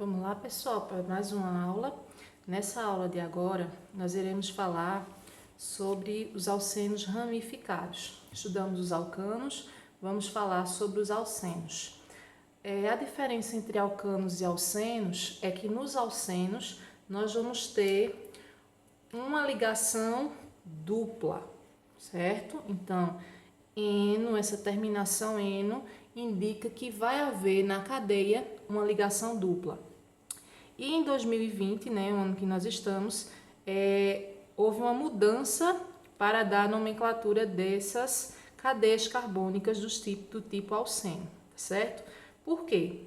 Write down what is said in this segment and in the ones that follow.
Vamos lá, pessoal, para mais uma aula. Nessa aula de agora, nós iremos falar sobre os alcenos ramificados. Estudamos os alcanos, vamos falar sobre os alcenos. A diferença entre alcanos e alcenos é que nos alcenos nós vamos ter uma ligação dupla, certo? Então, eno, essa terminação eno, indica que vai haver na cadeia uma ligação dupla. E em 2020, o ano que nós estamos, houve uma mudança para dar a nomenclatura dessas cadeias carbônicas do tipo alceno, certo? Por quê?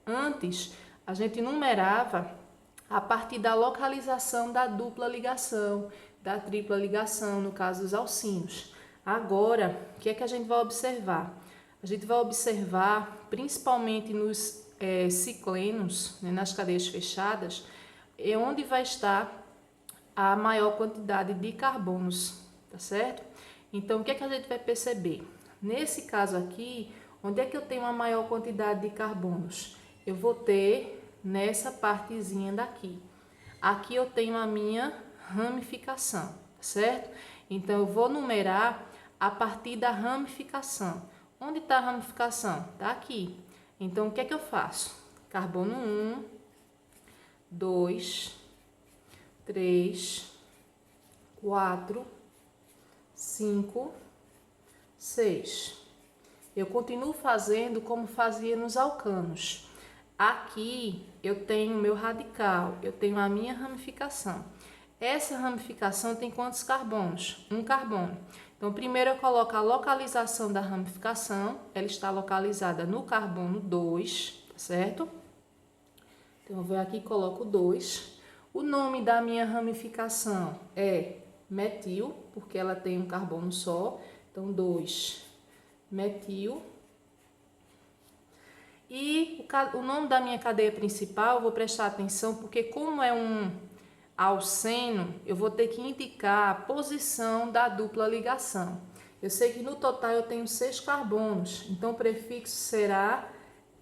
Antes, a gente numerava a partir da localização da dupla ligação, da tripla ligação, no caso dos alcinos. Agora, o que é que a gente vai observar? A gente vai observar, principalmente nos ciclenos, nas cadeias fechadas, onde vai estar a maior quantidade de carbonos, tá certo? Então, o que é que a gente vai perceber? Nesse caso aqui, onde é que eu tenho a maior quantidade de carbonos? Eu vou ter nessa partezinha daqui. Aqui eu tenho a minha ramificação, certo? Então, eu vou numerar a partir da ramificação. Onde está a ramificação? Está aqui. Então, o que é que eu faço? Carbono 1, 2, 3, 4, 5, 6. Eu continuo fazendo como fazia nos alcanos. Aqui eu tenho o meu radical, eu tenho a minha ramificação. Essa ramificação tem quantos carbonos? Um carbono. Então, primeiro eu coloco a localização da ramificação, ela está localizada no carbono 2, tá certo? Então, eu vou aqui e coloco 2. O nome da minha ramificação é metil, porque ela tem um carbono só. Então, 2, metil. E o nome da minha cadeia principal, eu vou prestar atenção, porque como é um alceno, eu vou ter que indicar a posição da dupla ligação. Eu sei que no total eu tenho 6 carbonos, então o prefixo será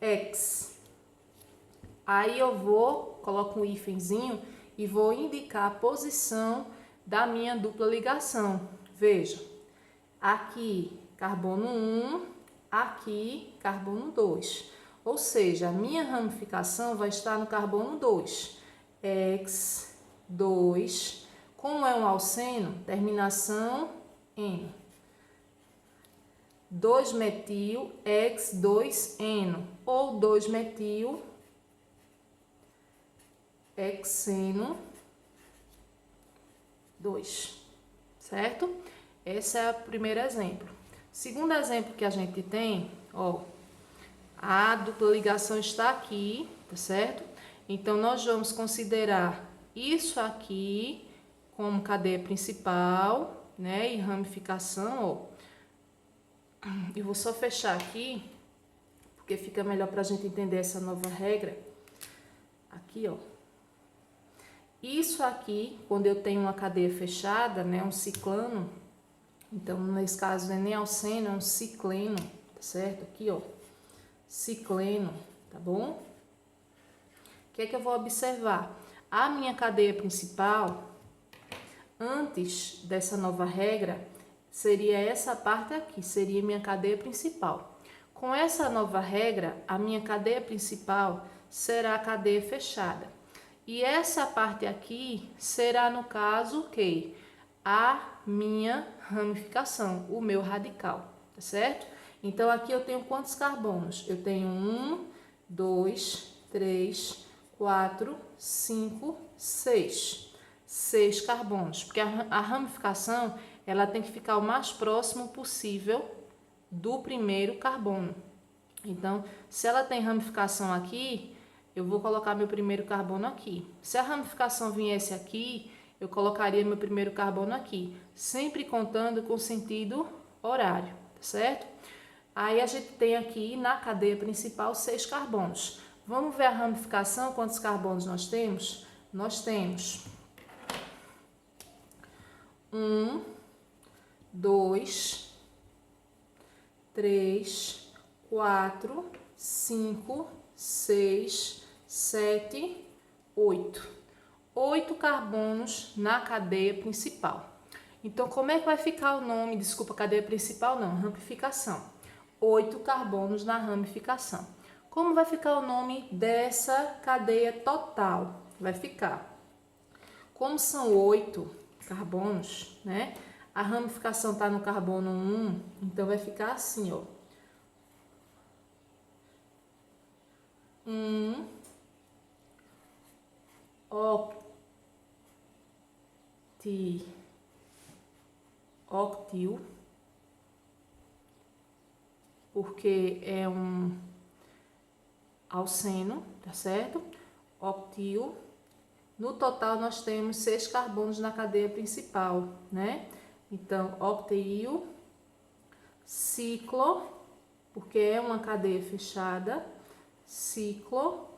X. Aí eu coloco um hífenzinho e vou indicar a posição da minha dupla ligação. Veja, aqui carbono 1, aqui carbono 2. Ou seja, a minha ramificação vai estar no carbono 2. X, 2, como é um alceno, terminação eno. 2-metil, X2-eno, ou 2-metil, hexeno 2, certo? Esse é o primeiro exemplo. Segundo exemplo que a gente tem, a dupla ligação está aqui, tá certo? Então, nós vamos considerar isso aqui como cadeia principal, e ramificação, Eu vou só fechar aqui, porque fica melhor para a gente entender essa nova regra. Aqui, Isso aqui, quando eu tenho uma cadeia fechada, um ciclano, então, nesse caso, não é nem alceno, é um cicleno, tá certo? Aqui, cicleno, tá bom? O que é que eu vou observar? A minha cadeia principal, antes dessa nova regra, seria essa parte aqui, seria minha cadeia principal. Com essa nova regra, a minha cadeia principal será a cadeia fechada. E essa parte aqui será, no caso, o quê? A minha ramificação, o meu radical, tá certo? Então, aqui eu tenho quantos carbonos? Eu tenho 1, 2, 3, 4, 5, 6. 6 carbonos, porque a ramificação ela tem que ficar o mais próximo possível do primeiro carbono. Então, se ela tem ramificação aqui, eu vou colocar meu primeiro carbono aqui. Se a ramificação viesse aqui, eu colocaria meu primeiro carbono aqui, sempre contando com sentido horário, tá certo? Aí a gente tem aqui na cadeia principal 6 carbonos. Vamos ver a ramificação, quantos carbonos nós temos? Nós temos 1, 2, 3, 4, 5, 6, 7, 8. 8 carbonos na cadeia principal. Então, como é que vai ficar o nome? Desculpa, cadeia principal não, ramificação. 8 carbonos na ramificação. Como vai ficar o nome dessa cadeia total? Vai ficar, como são 8 carbonos, né? A ramificação está no carbono 1, então vai ficar assim, ó. 1 octil, porque é um alceno, tá certo? Octil. No total, nós temos 6 carbonos na cadeia principal, né? Então, octeil, ciclo, porque é uma cadeia fechada, ciclo,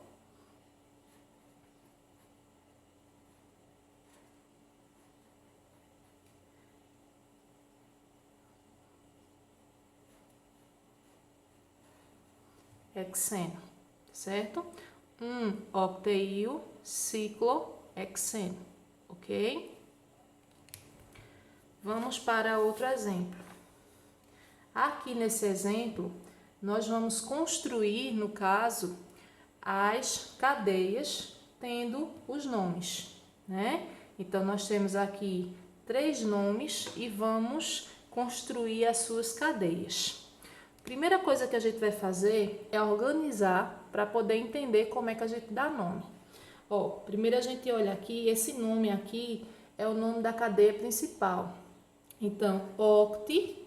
hexeno, certo? Octeil, ciclo, hexeno, ok? Vamos para outro exemplo. Aqui nesse exemplo, nós vamos construir, no caso, as cadeias tendo os nomes, né? Então, nós temos aqui 3 nomes e vamos construir as suas cadeias. Primeira coisa que a gente vai fazer é organizar para poder entender como é que a gente dá nome. Ó, primeiro a gente olha aqui, esse nome aqui é o nome da cadeia principal. Então, oct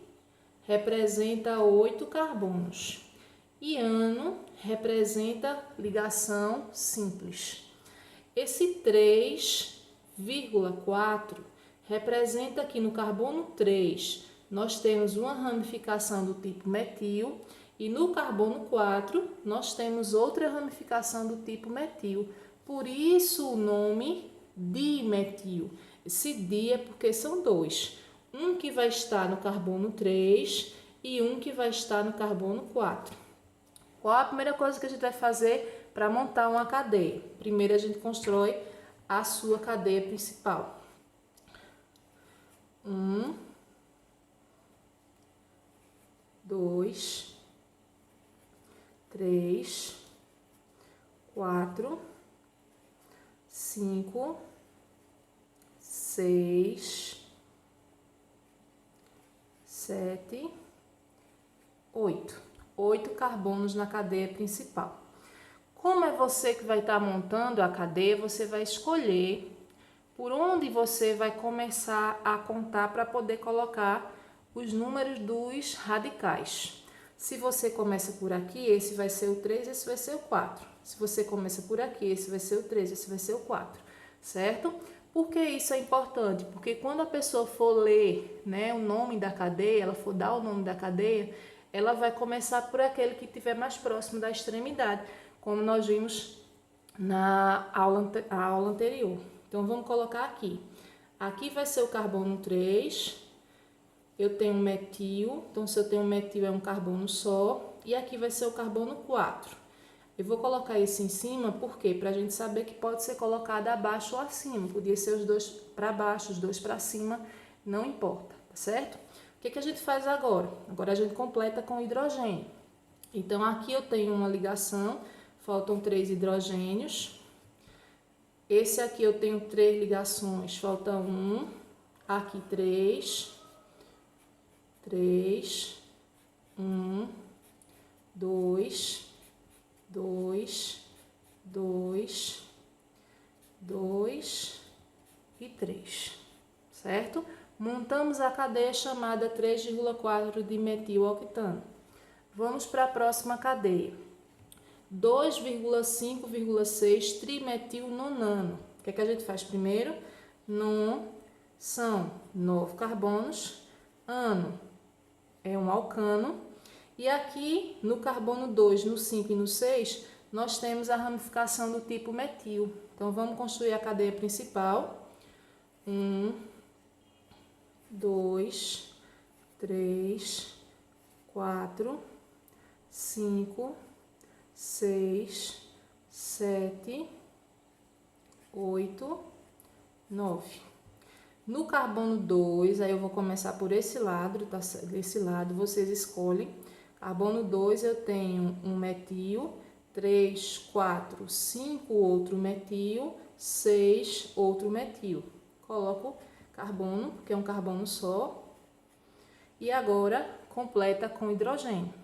representa 8 carbonos e ano representa ligação simples. Esse 3,4 representa aqui no carbono 3, nós temos uma ramificação do tipo metil e no carbono 4 nós temos outra ramificação do tipo metil. Por isso o nome dimetil. Esse di é porque são 2. Um que vai estar no carbono 3 e um que vai estar no carbono 4. Qual a primeira coisa que a gente vai fazer para montar uma cadeia? Primeiro a gente constrói a sua cadeia principal. 1, 2, 3, 4, 5, 6, 7, 8. 8 carbonos na cadeia principal. Como é você que vai estar montando a cadeia, você vai escolher por onde você vai começar a contar para poder colocar os números dos radicais. Se você começa por aqui, esse vai ser o 3, esse vai ser o 4. Se você começa por aqui, esse vai ser o 3, esse vai ser o 4, certo? Por que isso é importante? Porque quando a pessoa for ler, né, o nome da cadeia, ela for dar o nome da cadeia, ela vai começar por aquele que estiver mais próximo da extremidade, como nós vimos na aula anterior. Então, vamos colocar aqui. Aqui vai ser o carbono 3, eu tenho um metil, então se eu tenho um metil é um carbono só, e aqui vai ser o carbono 4. Eu vou colocar isso em cima, por quê? Para a gente saber que pode ser colocado abaixo ou acima, podia ser os dois para baixo, os dois para cima, não importa, tá certo? O que a gente faz agora? Agora a gente completa com hidrogênio. Então, aqui eu tenho uma ligação, faltam 3 hidrogênios. Esse aqui eu tenho 3 ligações, falta 1. Aqui 3, 1, 2, 2, 2, 2 e 3, certo? Montamos a cadeia chamada 3,4 dimetiloctano. Vamos para a próxima cadeia. 2,5,6 trimetilnonano. O que é que a gente faz primeiro? Non são 9 carbonos, ano é um alcano, e aqui no carbono 2, no 5 e no 6, nós temos a ramificação do tipo metil. Então, vamos construir a cadeia principal. 1, 2, 3, 4, 5, 6, 7, 8, 9. No carbono 2, aí eu vou começar por esse lado, tá? Desse lado vocês escolhem. Carbono 2 eu tenho um metil, 3, 4, 5 outro metil, 6 outro metil. Coloco carbono, que é um carbono só. E agora completa com hidrogênio.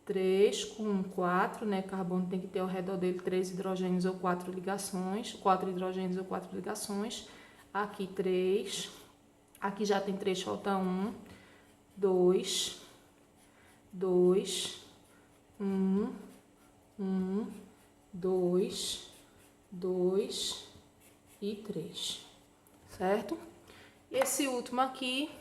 3 com 4, né? Carbono tem que ter ao redor dele 3 hidrogênios ou 4 ligações. 4 hidrogênios ou 4 ligações. Aqui 3. Aqui já tem 3, falta 1. 2. 2. 1. 1. 2. 2. E 3. Certo? Esse último aqui,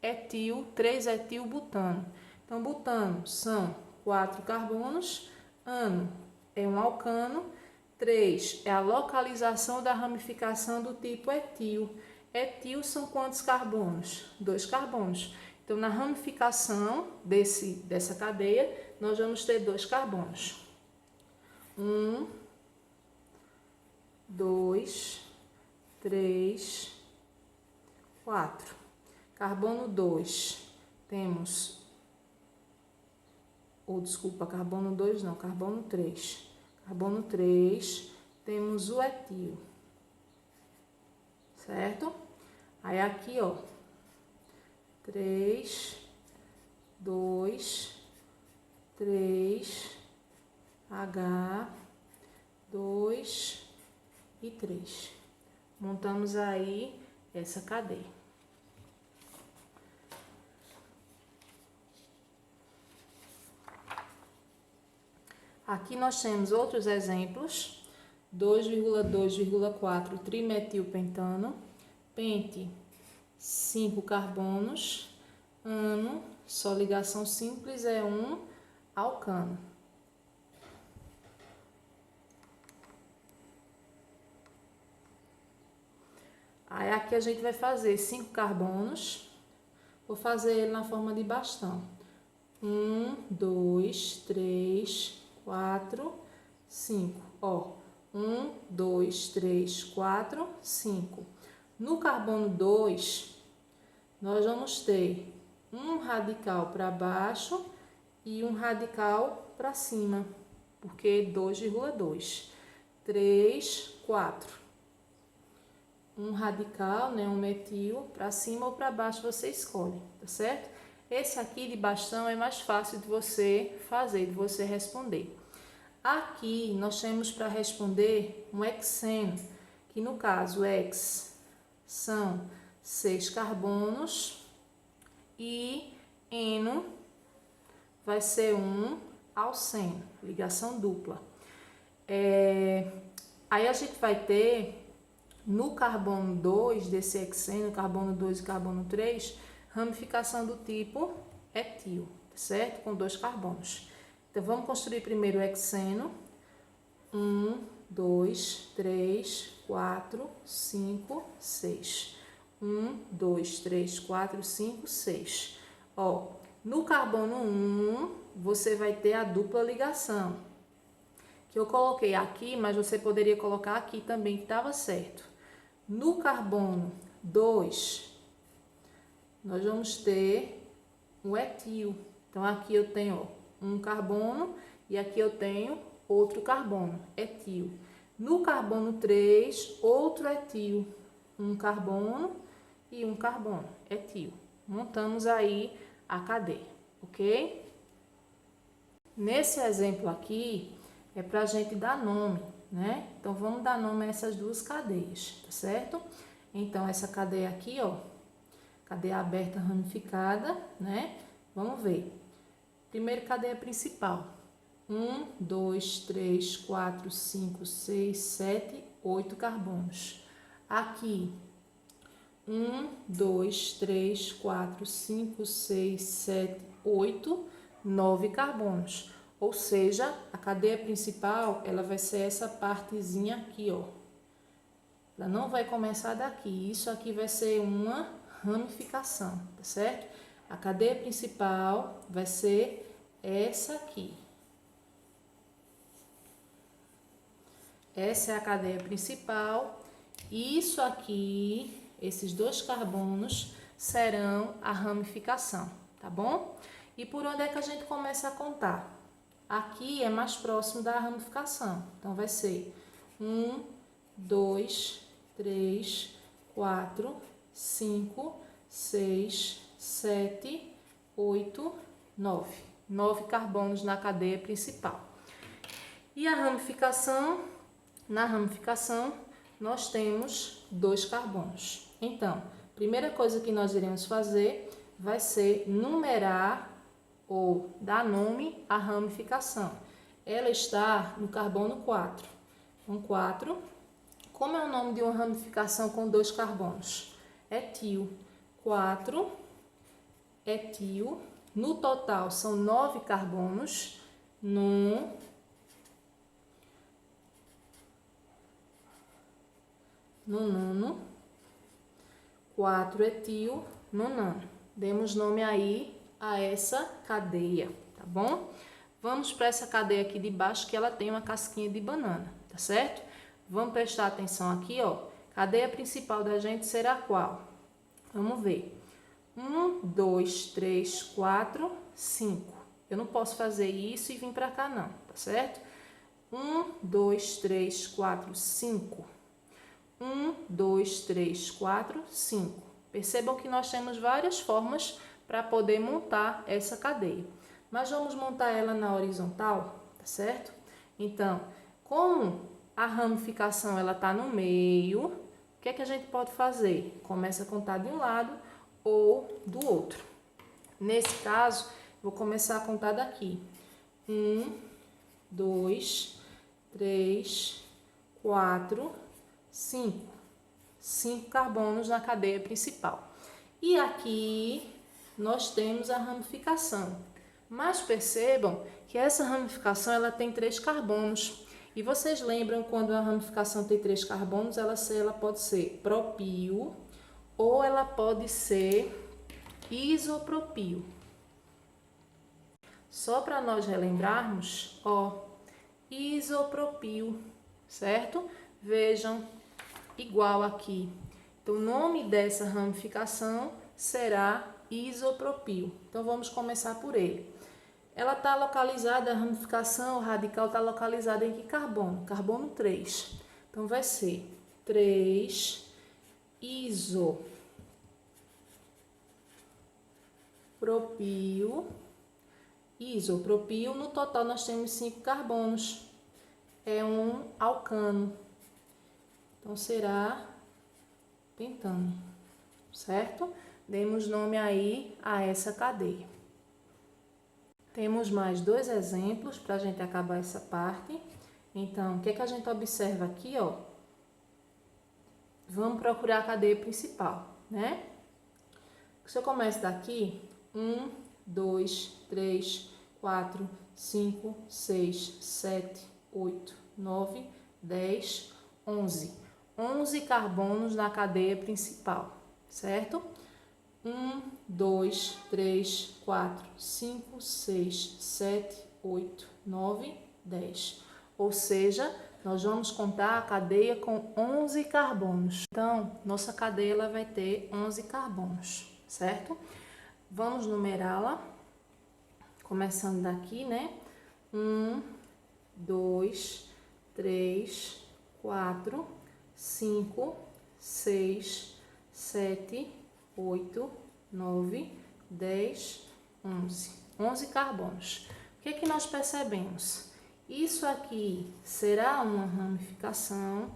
etil, 3-etilbutano. Então, butano são 4 carbonos, ano é um alcano, 3 é a localização da ramificação do tipo etil. Etil são quantos carbonos? 2 carbonos. Então, na ramificação dessa cadeia, nós vamos ter 2 carbonos. 1, 2, 3, 4. Carbono 2, temos... carbono 2 não, carbono 3. Carbono 3, temos o etil. Certo? Aí aqui, ó, 3, 2, 3, H, 2 e 3. Montamos aí essa cadeia. Aqui nós temos outros exemplos, 2,2,4 trimetilpentano, pente 5 carbonos, ano, só ligação simples é um alcano. Aí aqui a gente vai fazer 5 carbonos, vou fazer ele na forma de bastão. 1, 2, 3, 4, 5. Ó, 1, 2, 3, 4, 5. No carbono 2, nós vamos ter um radical para baixo e um radical para cima, porque 2,2. 3, 4. Um radical, né, um metil, para cima ou para baixo você escolhe, tá certo? Esse aqui de bastão é mais fácil de você fazer, de você responder. Aqui nós temos para responder um hexeno, que no caso hex são 6 carbonos e eno vai ser um alceno, ligação dupla. Aí a gente vai ter no carbono 2 desse hexeno, carbono 2 e carbono 3, ramificação do tipo etil, certo? Com 2 carbonos. Então, vamos construir primeiro o hexeno. 1, 2, 3, 4, 5, 6. 1, 2, 3, 4, 5, 6. Ó, no carbono 1, você vai ter a dupla ligação, que eu coloquei aqui, mas você poderia colocar aqui também, que estava certo. No carbono 2, nós vamos ter o etil. Então, aqui eu tenho um carbono e aqui eu tenho outro carbono, etil. No carbono 3, outro etil. Um carbono e um carbono, etil. Montamos aí a cadeia, ok? Nesse exemplo aqui, é para a gente dar nome, né? Então, vamos dar nome a essas duas cadeias, tá certo? Então, essa cadeia aqui, ó, cadeia aberta ramificada, né? Vamos ver. Primeiro, cadeia principal. 1, 2, 3, 4, 5, 6, 7, 8 carbonos. Aqui, 1, 2, 3, 4, 5, 6, 7, 8, 9 carbonos. Ou seja, a cadeia principal, ela vai ser essa partezinha aqui, ó. Ela não vai começar daqui. Isso aqui vai ser uma ramificação, tá certo? A cadeia principal vai ser essa aqui. Essa é a cadeia principal. Isso aqui, esses 2 carbonos, serão a ramificação, tá bom? E por onde é que a gente começa a contar? Aqui é mais próximo da ramificação. Então, vai ser 1, 2, 3, 4, 5, 6, 7, 8, 9. 9 carbonos na cadeia principal. E a ramificação, na ramificação, nós temos 2 carbonos. Então, a primeira coisa que nós iremos fazer vai ser numerar ou dar nome à ramificação. Ela está no carbono 4. Então, 4. Como é o nome de uma ramificação com 2 carbonos? Etil. 4, etil. No total, são 9 carbonos. No nono, 4 etil no nono. Demos nome aí a essa cadeia, tá bom? Vamos para essa cadeia aqui de baixo, que ela tem uma casquinha de banana, tá certo? Vamos prestar atenção aqui, ó. Cadeia principal da gente será qual? Vamos ver. 1, 2, 3, 4, 5. Eu não posso fazer isso e vir para cá não, tá certo? 1, 2, 3, 4, 5. 1, 2, 3, 4, 5. Percebam que nós temos várias formas para poder montar essa cadeia. Mas vamos montar ela na horizontal, tá certo? Então, como a ramificação ela está no meio, o que é que a gente pode fazer? Começa a contar de um lado ou do outro. Nesse caso, vou começar a contar daqui. 1, 2, 3, 4, 5. 5 carbonos na cadeia principal. E aqui nós temos a ramificação. Mas percebam que essa ramificação ela tem 3 carbonos. E vocês lembram quando a ramificação tem 3 carbonos, ela pode ser propio ou ela pode ser isopropio. Só para nós relembrarmos, ó, isopropio, certo? Vejam, igual aqui. Então, o nome dessa ramificação será isopropio. Então, vamos começar por ele. Ela está localizada, a ramificação radical está localizada em que carbono? Carbono 3. Então, vai ser 3 isopropio. Isopropio, no total nós temos 5 carbonos. É um alcano. Então, será pentano, certo? Demos nome aí a essa cadeia. Temos mais 2 exemplos para a gente acabar essa parte. Então, o que é que a gente observa aqui, ó? Vamos procurar a cadeia principal, né? Se eu começo daqui, 1, 2, 3, 4, 5, 6, 7, 8, 9, 10, 11. 11 carbonos na cadeia principal, certo? 1, 2, 3, 4, 5, 6, 7, 8, 9, 10. Ou seja, nós vamos contar a cadeia com 11 carbonos. Então, nossa cadeia ela vai ter 11 carbonos, certo? Vamos numerá-la, começando daqui, né? 1, 2, 3, 4, 5, 6, 7, 8, 9, 10, 11. 11 carbonos. O que é que nós percebemos? Isso aqui será uma ramificação,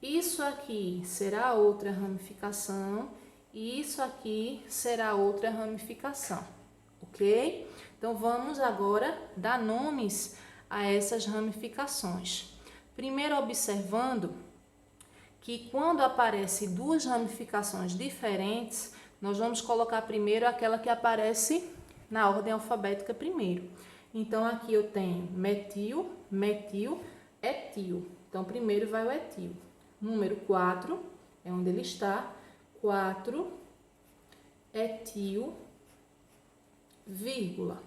isso aqui será outra ramificação e isso aqui será outra ramificação, ok? Então, vamos agora dar nomes a essas ramificações. Primeiro, observando que quando aparecem 2 ramificações diferentes, nós vamos colocar primeiro aquela que aparece na ordem alfabética primeiro. Então, aqui eu tenho metil, metil, etil. Então, primeiro vai o etil. Número 4 é onde ele está. 4, etil, vírgula.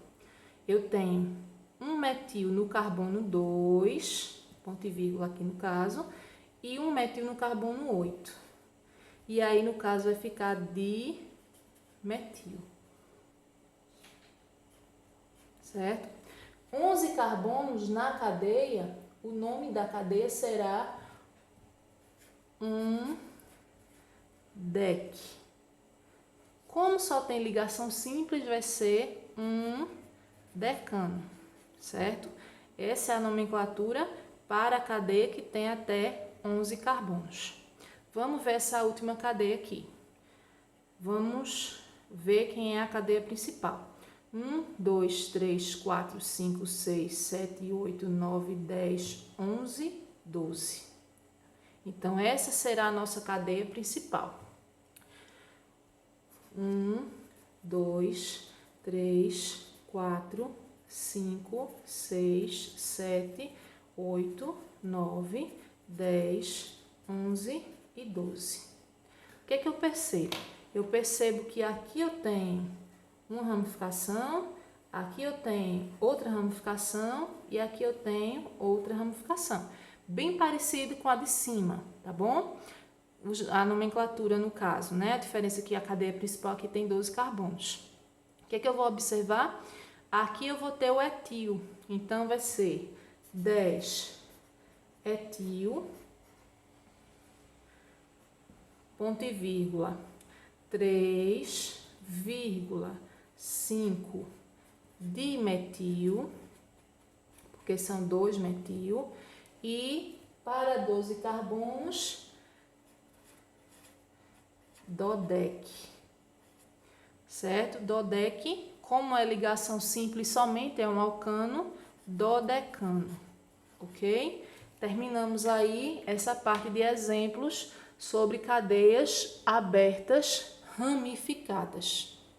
Eu tenho um metil no carbono 2 ponto e vírgula aqui no caso, e um metil no carbono 8. E aí, no caso, vai ficar dimetil. Certo? 11 carbonos na cadeia, o nome da cadeia será um deck. Como só tem ligação simples, vai ser um decano, certo? Essa é a nomenclatura para a cadeia que tem até 11 carbonos. Vamos ver essa última cadeia aqui. Vamos ver quem é a cadeia principal. 1, 2, 3, 4, 5, 6, 7, 8, 9, 10, 11, 12. Então, essa será a nossa cadeia principal. 1, 2, 3, 4, 5, 6, 7, 8, 9, 10, 11 e 12. O que é que eu percebo? Eu percebo que aqui eu tenho uma ramificação, aqui eu tenho outra ramificação e aqui eu tenho outra ramificação. Bem parecido com a de cima, tá bom? A nomenclatura no caso, né? A diferença é que a cadeia principal aqui tem 12 carbonos. O que é que eu vou observar? Aqui eu vou ter o etil, então vai ser 10 etil, ponto e vírgula, 3,5 dimetil, porque são 2 metil, e para 12 carbonos, dodec, certo? Dodec, como é ligação simples somente, é um alcano, dodecano, ok? Terminamos aí essa parte de exemplos sobre cadeias abertas ramificadas.